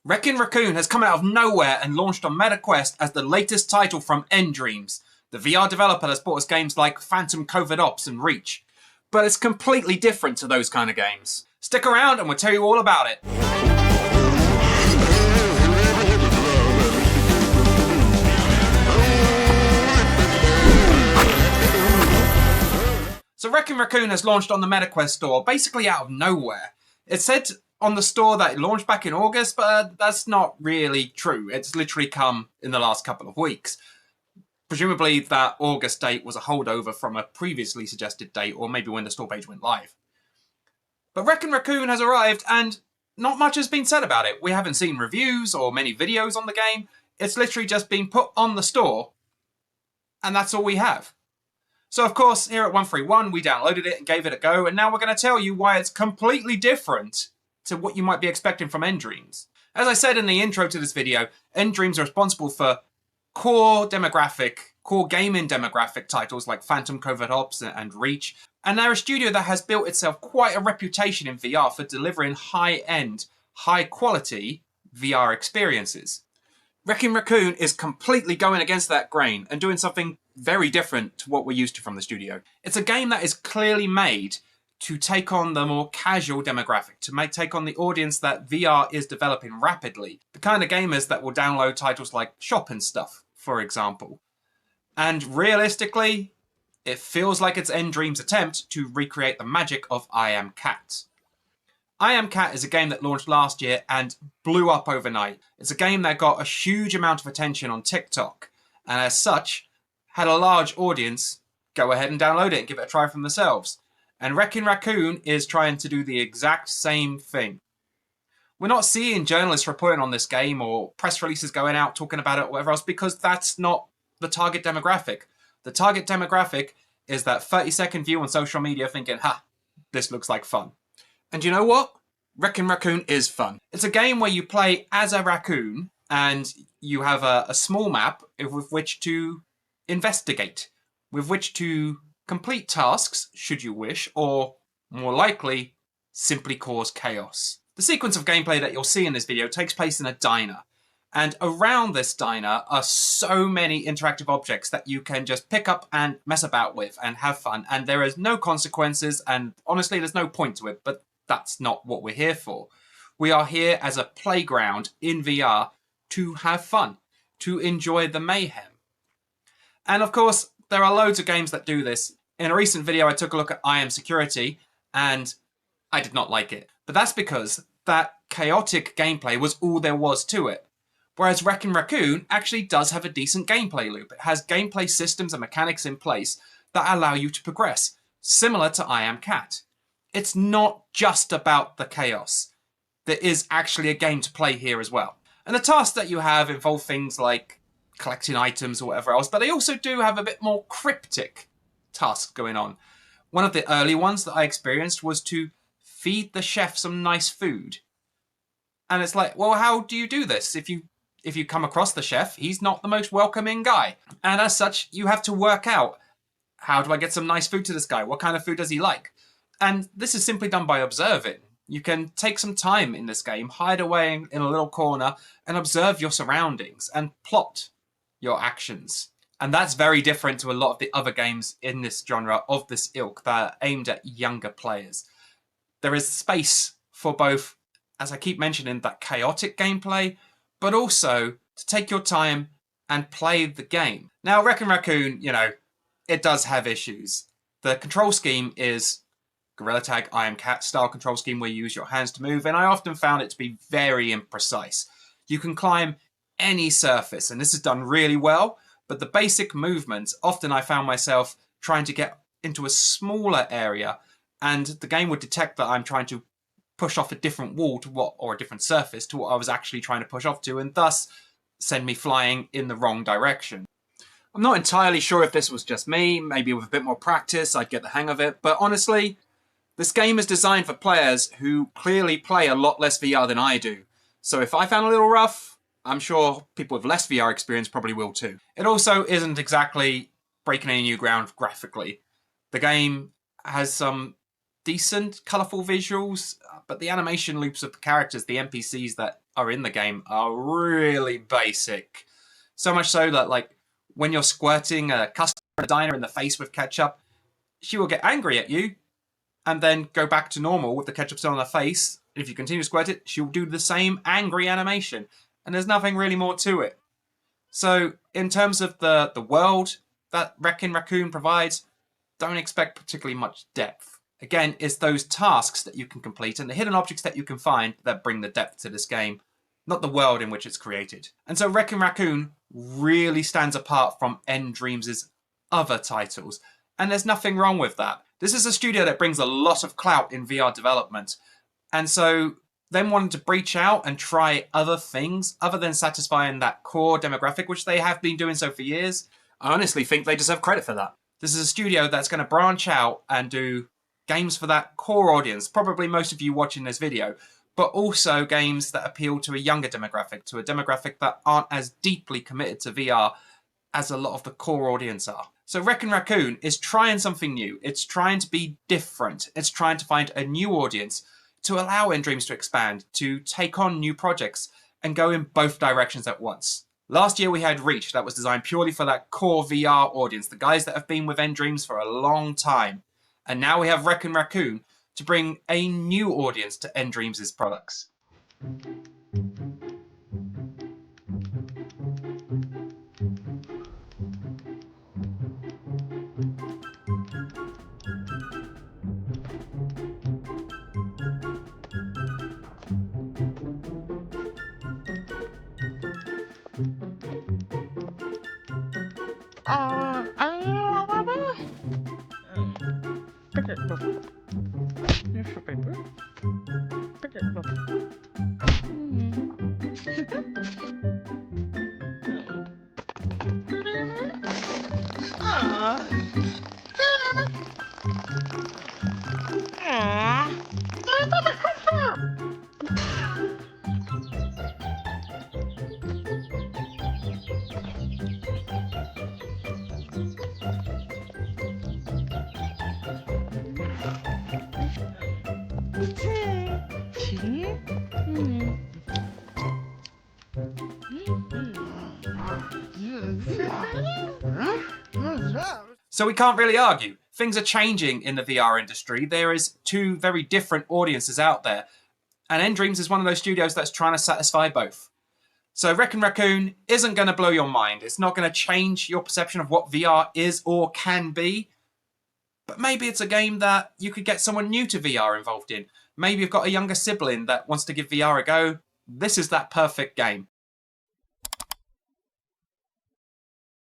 Wreckin Raccoon has come out of nowhere and launched on MetaQuest as the latest title from nDreams, the VR developer that's brought us games like Phantom Covert Ops and Reach. But it's completely different to those kind of games. Stick around and we'll tell you all about it. So Wreckin Raccoon has launched on the MetaQuest store, basically out of nowhere. It said on the store that it launched back in August, but that's not really true. It's literally come in the last couple of weeks. Presumably that August date was a holdover from a previously suggested date, or maybe when the store page went live. But Wreckin Raccoon has arrived and not much has been said about it. We haven't seen reviews or many videos on the game. It's literally just been put on the store, and that's all we have. So of course, here at 131, we downloaded it and gave it a go, and now we're going to tell you why it's completely different to what you might be expecting from nDreams. As I said in the intro to this video, nDreams are responsible for core gaming demographic titles like Phantom Covert Ops and Reach, and they're a studio that has built itself quite a reputation in VR for delivering high-end, high-quality VR experiences. Wreckin Raccoon is completely going against that grain and doing something very different to what we're used to from the studio. It's a game that is clearly made to take on the more casual demographic, to take on the audience that VR is developing rapidly. The kind of gamers that will download titles like Shop and Stuff, for example. And realistically, it feels like it's nDreams' attempt to recreate the magic of I Am Cat. I Am Cat is a game that launched last year and blew up overnight. It's a game that got a huge amount of attention on TikTok, and as such, had a large audience go ahead and download it and give it a try for themselves. And Wreckin Raccoon is trying to do the exact same thing. We're not seeing journalists reporting on this game or press releases going out talking about it or whatever else, because that's not the target demographic. The target demographic is that 30-second view on social media thinking, ha, this looks like fun. And you know what? Wreckin Raccoon is fun. It's a game where you play as a raccoon and you have a small map with which to investigate, with which to complete tasks, should you wish, or, more likely, simply cause chaos. The sequence of gameplay that you'll see in this video takes place in a diner, and around this diner are so many interactive objects that you can just pick up and mess about with and have fun, and there is no consequences, and honestly there's no point to it, but that's not what we're here for. We are here as a playground in VR to have fun, to enjoy the mayhem. And of course, there are loads of games that do this. In a recent video, I took a look at I Am Security, and I did not like it. But that's because that chaotic gameplay was all there was to it. Whereas Wreckin Raccoon actually does have a decent gameplay loop. It has gameplay systems and mechanics in place that allow you to progress, similar to I Am Cat. It's not just about the chaos. There is actually a game to play here as well. And the tasks that you have involve things like collecting items or whatever else, but they also do have a bit more cryptic tasks going on. One of the early ones that I experienced was to feed the chef some nice food. And it's like, well, how do you do this? If you come across the chef, he's not the most welcoming guy. And as such, you have to work out, how do I get some nice food to this guy? What kind of food does he like? And this is simply done by observing. You can take some time in this game, hide away in a little corner, and observe your surroundings and plot your actions. And that's very different to a lot of the other games in this genre of this ilk that are aimed at younger players. There is space for both, as I keep mentioning, that chaotic gameplay, but also to take your time and play the game. Now, Wreckin Raccoon, it does have issues. The control scheme is Gorilla Tag I Am Cat style control scheme where you use your hands to move, and I often found it to be very imprecise. You can climb any surface, and this is done really well, but the basic movements, often I found myself trying to get into a smaller area, and the game would detect that I'm trying to push off a different wall to or a different surface to what I was actually trying to push off to, and thus send me flying in the wrong direction. I'm not entirely sure if this was just me. Maybe with a bit more practice I'd get the hang of it, but honestly, this game is designed for players who clearly play a lot less VR than I do. So if I found it a little rough, I'm sure people with less VR experience probably will too. It also isn't exactly breaking any new ground graphically. The game has some decent, colourful visuals, but the animation loops of the characters, the NPCs that are in the game, are really basic. So much so that, like, when you're squirting a customer at a diner in the face with ketchup, she will get angry at you and then go back to normal with the ketchup still on her face. If you continue to squirt it, she'll do the same angry animation. And there's nothing really more to it. So, in terms of the world that Wreckin Raccoon provides, don't expect particularly much depth. Again, it's those tasks that you can complete and the hidden objects that you can find that bring the depth to this game, not the world in which it's created. And so Wreckin Raccoon really stands apart from nDreams' other titles. And there's nothing wrong with that. This is a studio that brings a lot of clout in VR development. And so them wanting to breach out and try other things other than satisfying that core demographic, which they have been doing so for years, I honestly think they deserve credit for that. this is a studio that's going to branch out and do games for that core audience, probably most of you watching this video, but also games that appeal to a younger demographic, to a demographic that aren't as deeply committed to VR as a lot of the core audience are. So Wreckin Raccoon is trying something new. It's trying to be different. It's trying to find a new audience to allow nDreams to expand, to take on new projects and go in both directions at once. Last year we had Reach, that was designed purely for that core VR audience, the guys that have been with nDreams for a long time. And now we have Wreckin Raccoon to bring a new audience to nDreams' products. So we can't really argue. Things are changing in the VR industry. There is two very different audiences out there. And nDreams is one of those studios that's trying to satisfy both. So Wreckin Raccoon isn't going to blow your mind. It's not going to change your perception of what VR is or can be. But maybe it's a game that you could get someone new to VR involved in. Maybe you've got a younger sibling that wants to give VR a go. This is that perfect game.